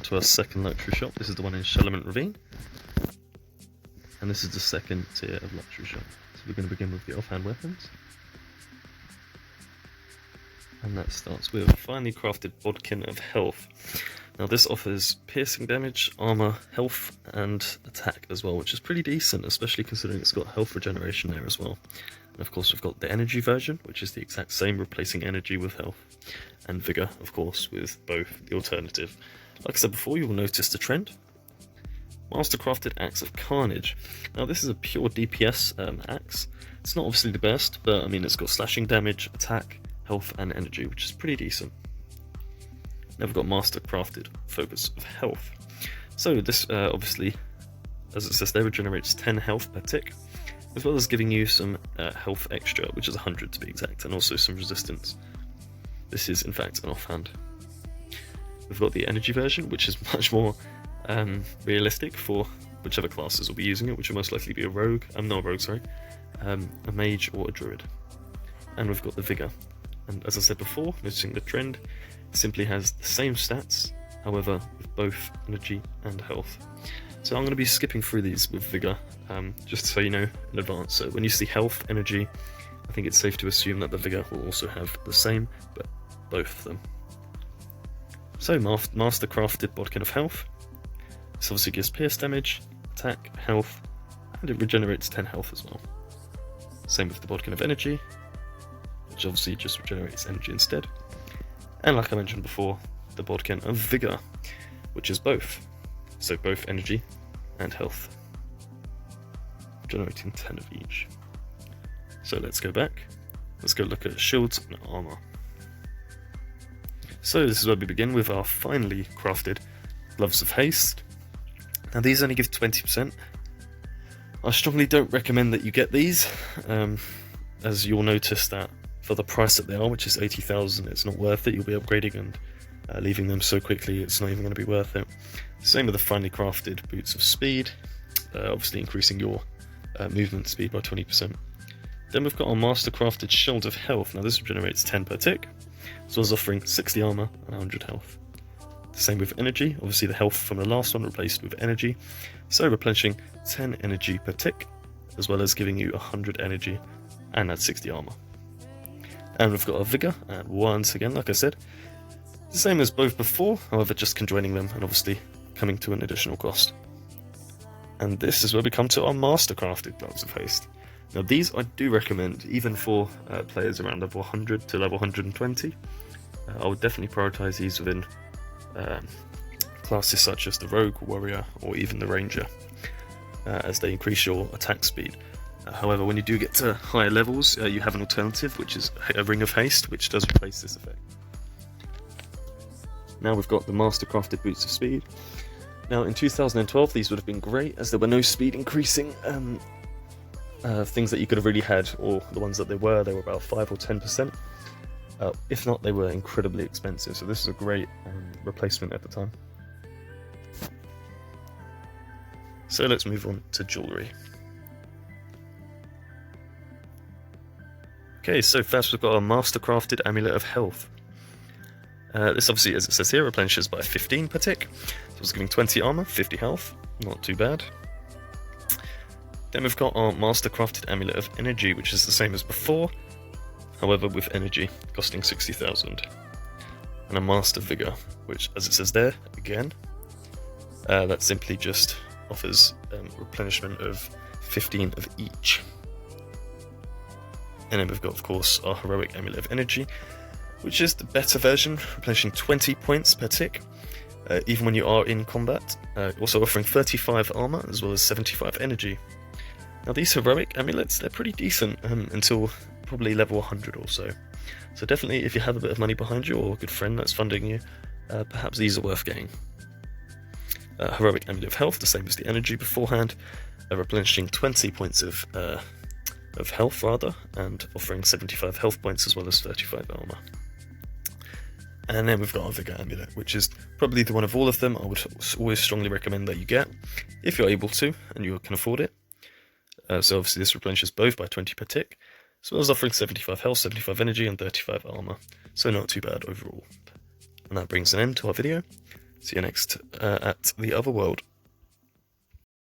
to our second luxury shop. This is the one in Shaloment Ravine. And this is the second tier of luxury shop. So we're going to begin with the offhand weapons. And that starts with a finely crafted bodkin of health. Now this offers piercing damage, armor, health, and attack as well, which is pretty decent, especially considering it's got health regeneration there as well. And of course we've got the energy version, which is the exact same, replacing energy with health. And vigor, of course, with both the alternative. Like I said before, you will notice the trend. Mastercrafted Axe of Carnage. Now this is a pure DPS axe. It's not obviously the best, but I mean it's got slashing damage, attack, health, and energy, which is pretty decent. Now we've got Mastercrafted Focus of Health. So this obviously, as it says there, regenerates 10 health per tick, as well as giving you some health extra, which is 100 to be exact, and also some resistance. This is in fact an offhand. We've got the energy version, which is much more realistic for whichever classes will be using it, which will most likely be a rogue, not a rogue, sorry, a mage or a druid. And we've got the vigor. And as I said before, noticing the trend, it simply has the same stats, however, with both energy and health. So I'm going to be skipping through these with vigor, just so you know in advance. So when you see health, energy, I think it's safe to assume that the vigor will also have the same, but both of them. So Mastercrafted Bodkin of Health. This obviously gives pierce damage, attack, health, and it regenerates 10 health as well. Same with the Bodkin of Energy, which obviously just regenerates energy instead. And like I mentioned before, the Bodkin of Vigor, which is both. So both energy and health, generating 10 of each. So let's go back. Let's go look at shields and armor. So this is where we begin with our finely crafted Gloves of Haste. Now these only give 20%. I strongly don't recommend that you get these, as you'll notice that for the price that they are, which is 80,000, it's not worth it. You'll be upgrading and leaving them so quickly, it's not even going to be worth it. Same with the finely crafted Boots of Speed, obviously increasing your movement speed by 20%. Then we've got our Mastercrafted Shield of Health. Now this generates 10 per tick, as well as offering 60 armor and 100 health. The same with energy, obviously the health from the last one replaced with energy, so replenishing 10 energy per tick, as well as giving you 100 energy and add 60 armor. And we've got our vigor, and once again, like I said, the same as both before, however just conjoining them and obviously coming to an additional cost. And this is where we come to our Mastercrafted Gloves of Haste. Now these I do recommend, even for players around level 100 to level 120. I would definitely prioritise these within classes such as the Rogue, Warrior, or even the Ranger, as they increase your attack speed. However, when you do get to higher levels, you have an alternative, which is a Ring of Haste, which does replace this effect. Now we've got the Mastercrafted Boots of Speed. Now in 2012 these would have been great, as there were no speed increasing things that you could have really had, or the ones that they were about 5 or 10%. If not, they were incredibly expensive, so this is a great replacement at the time. So let's move on to jewellery. Okay, so first we've got our Mastercrafted Amulet of Health. This obviously, as it says here, replenishes by 15 per tick, so it's giving 20 armor, 50 health, not too bad. Then we've got our Mastercrafted Amulet of Energy, which is the same as before, however with energy, costing 60,000. And a Master Vigor, which, as it says there, again, that simply just offers replenishment of 15 of each. And then we've got, of course, our Heroic Amulet of Energy, which is the better version, replenishing 20 points per tick, even when you are in combat, also offering 35 armor as well as 75 energy. Now these Heroic Amulets, they're pretty decent until probably level 100 or so. So definitely, if you have a bit of money behind you, or a good friend that's funding you, perhaps these are worth getting. Heroic Amulet of Health, the same as the energy beforehand, replenishing 20 points of health rather, and offering 75 health points as well as 35 armor. And then we've got our Vigor Amulet, which is probably the one of all of them I would always strongly recommend that you get, if you're able to and you can afford it. So obviously this replenishes both by 20 per tick, as well as offering 75 health, 75 energy and 35 armor, so not too bad overall. And that brings an end to our video. See you next at the other world.